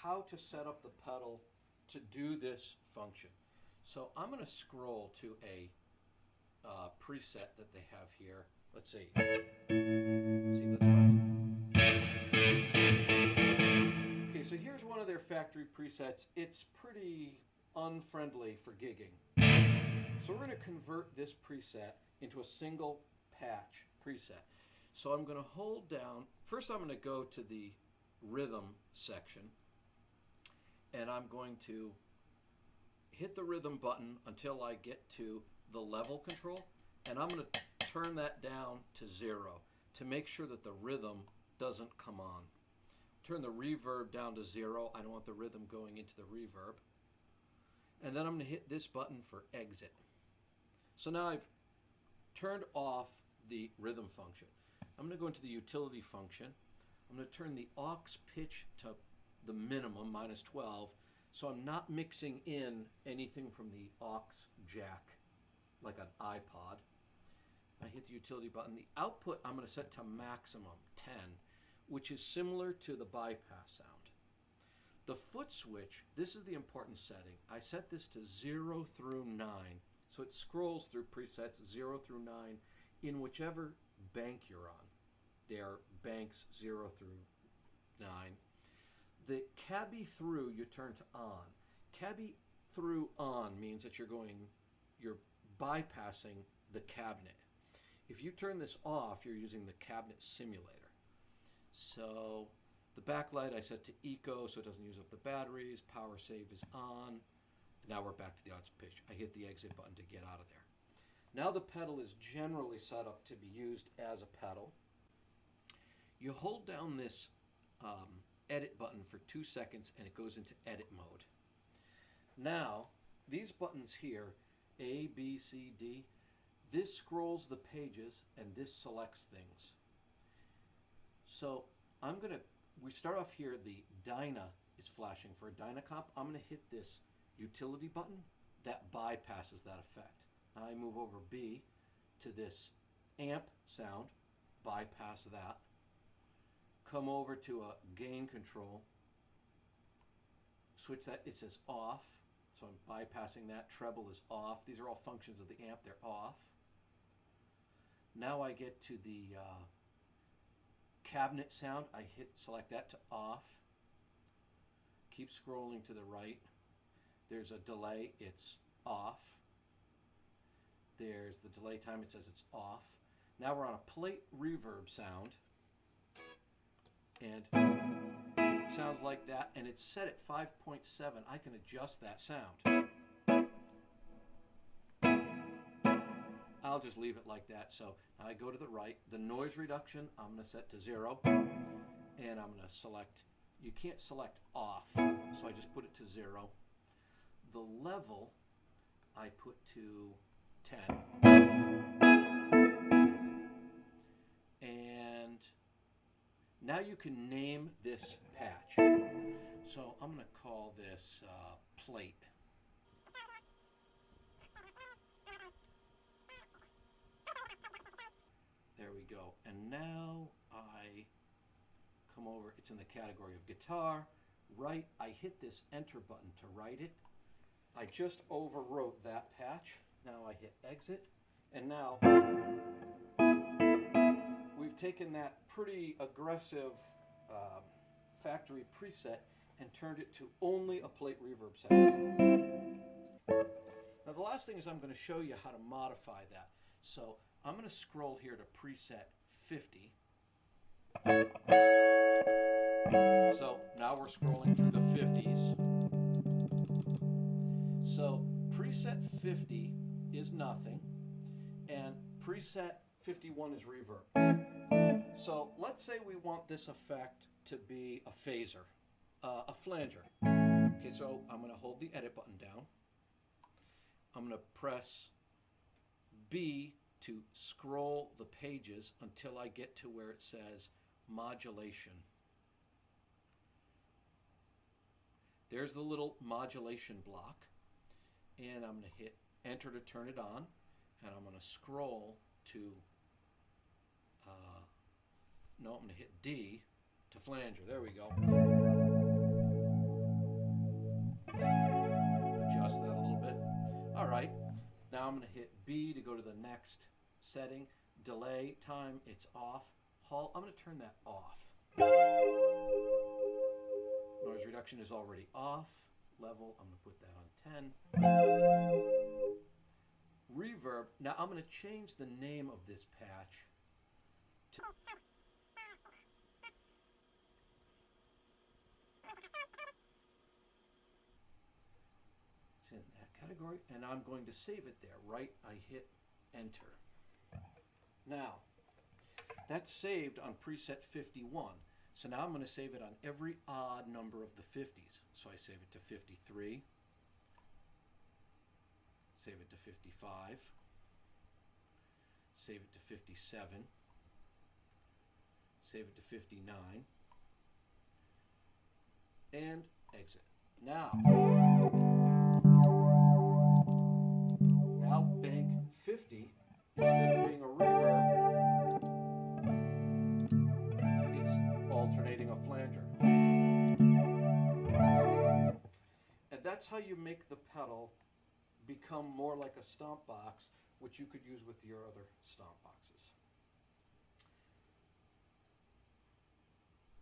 how to set up the pedal to do this function. So I'm going to scroll to a preset that they have here. Let's see. Let's find some. Okay, so here's one of their factory presets. It's pretty unfriendly for gigging. So we're going to convert this preset into a single patch preset. So I'm going to hold down, first I'm going to go to the rhythm section, and I'm going to hit the rhythm button until I get to the level control, and I'm going to turn that down to 0 to make sure that the rhythm doesn't come on. Turn the reverb down to 0. I don't want the rhythm going into the reverb. And then I'm going to hit this button for exit. So now I've turned off the rhythm function. I'm going to go into the utility function. I'm going to turn the aux pitch to the minimum, -12, so I'm not mixing in anything from the aux jack like an iPod. I hit the utility button. The output I'm going to set to maximum, 10, which is similar to the bypass sound. The foot switch, this is the important setting. I set this to 0 through 9, so it scrolls through presets 0 through 9 in whichever bank you're on. They are banks 0 through 9. The cabby through you turn to on. Cabby through on means that you're bypassing the cabinet. If you turn this off, you're using the cabinet simulator. So the backlight I set to eco so it doesn't use up the batteries. Power save is on. Now we're back to the aux pitch. I hit the exit button to get out of there. Now the pedal is generally set up to be used as a pedal. You hold down this edit button for 2 seconds and it goes into edit mode. Now, these buttons here, A, B, C, D, this scrolls the pages and this selects things. So we start off here, the Dyna is flashing for a Dynacomp. I'm going to hit this utility button that bypasses that effect. Now I move over B to this amp sound, bypass that. Come over to a gain control, switch that, it says off, so I'm bypassing that. Treble is off. These are all functions of the amp, they're off. Now I get to the cabinet sound, I select that to off. Keep scrolling to the right. There's a delay, it's off. There's the delay time, it says it's off. Now we're on a plate reverb sound. And sounds like that, and it's set at 5.7. I can adjust that sound. I'll just leave it like that. So I go to the right. The noise reduction I'm going to set to 0, and I'm going to select, you can't select off, so I just put it to 0. The level I put to 10. Now you can name this patch. So I'm going to call this plate. There we go. And now I come over, it's in the category of guitar. Right, I hit this enter button to write it. I just overwrote that patch. Now I hit exit. And now we've taken that pretty aggressive factory preset and turned it to only a plate reverb sound. Now the last thing is I'm going to show you how to modify that. So I'm going to scroll here to preset 50. So now we're scrolling through the 50s. So preset 50 is nothing, and preset 51 is reverb. So let's say we want this effect to be a phaser, a flanger. Okay, so I'm going to hold the edit button down. I'm going to press B to scroll the pages until I get to where it says modulation. There's the little modulation block, and I'm going to hit enter to turn it on, and I'm going to scroll to I'm going to hit D to flanger. There we go. right. Now I'm going to hit B to go to the next setting. Delay time, it's off. Halt, I'm going to turn that off. Noise reduction is already off. Level, I'm going to put that on 10. Reverb, now I'm going to change the name of this patch to... It's in that category, and I'm going to save it there, right? I hit enter. Now, that's saved on preset 51. So now I'm going to save it on every odd number of the 50s. So I save it to 53, save it to 55, save it to 57, save it to 59, and exit. Now bank 50, instead of being a reverb, it's alternating a flanger. And that's how you make the pedal become more like a stomp box, which you could use with your other stomp boxes.